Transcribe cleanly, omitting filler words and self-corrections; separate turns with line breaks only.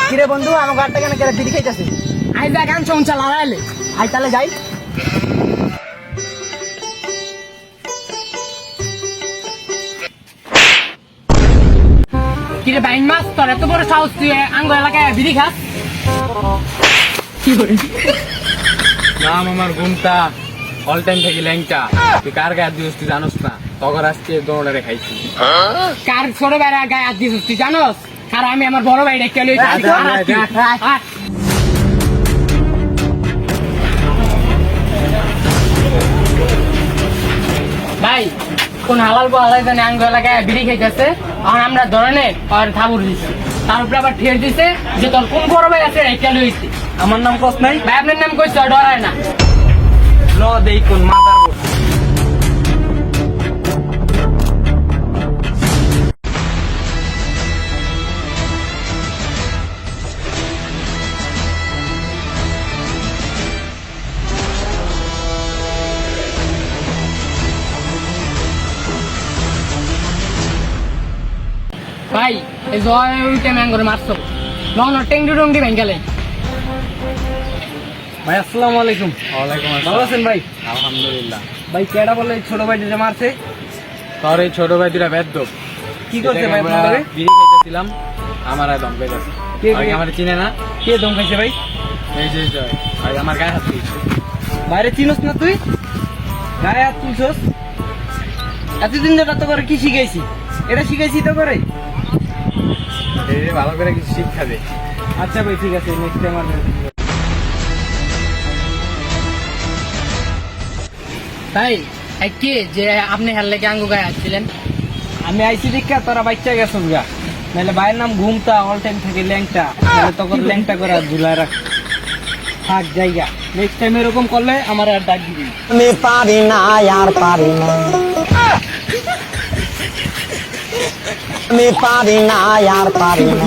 কিরে বন্ধু আমার গাড়িটা কেন কেন বিড়ি খাইতেছে?
আই যা গান শুন চালা আইলে
আই তাহলে যাই।
কিরে বাইন মাছ তোর এত বড় সাহস তুই আঙ্গ এলাকায় বিড়ি খাস? কি করে
নাম আমার গুমটা, অল টাইম থেকে ল্যাংটা। তুই কার গায়ে দিস তুই জানোস না? তখন আজকে দৌড়ারে খাইছি।
কার ছোট ভাইরা গায়ে হাত দিছিস তুই জানোস? আর আমি আমার বড় ভাই ডেকে লই ভাই কোন হালাল হালাই জানে আঙ্গ এলাকায় বিড়ি খাইতেছে আর আমরা ধরনে আর থাবুর দিছি তার উপরে আবার ঠের দিছে যে তোর কোন বড় ভাই আছে ডেকে লইছি।
আমার নাম কস নাই?
ভাই আপনার নাম কইছ ডরায় না।
ল দেই কোন মাথার উপর।
ভাই এই জয় উইটে ম্যাং করে মারছো নন টেংডু টংডি ভেঙ্গালে।
ভাই আসসালামু আলাইকুম।
ওয়ালাইকুম
ভালো
আসসালাম।
আছেন ভাই?
আলহামদুলিল্লাহ।
ভাই কেডা বলে এই ছোট ভাই যে মারছে?
তোর এই ছোট ভাই দুটা বেদ্য।
কি করছে ভাই
আমরা
আপনাদের?
বিড়ি খাইতেছিলাম, আমার আর দম পেয়েছে।
কে কে?
আমার চিনে না।
কে দম খাইছে ভাই?
এই যে জয়, ভাই আমার গায়ে হাত দিয়েছে।
বাইরে চিনোস না তুই? গায়ে হাত তুলছস? এতদিন ধরে তো করে কি শিখাইছি? এটা শিখাইছি তো করে?
এই যে ভালো করে কিছু শিক্ষা দে।
আচ্ছা ভাই ঠিক আছে, নেক্সট টাইম আর
ভাই এই কি যে আপনি হেললে কি আঙ্গু গায়ে আসছিলেন?
আমি আইসি দীক্ষা তোরা বাচ্চা গেছো গা, নাহলে ভাইয়ের নাম ঘুমটা, অল টাইম থাকে ল্যাংটা, তাহলে তখন ল্যাংটা করে ঝুলায় রাখ থাক জায়গা। নেক্সট টাইম এরকম করলে আমার আর ডাক দিবি।
আমি পারি না আর পারি না, আমি পারি না আর পারি না।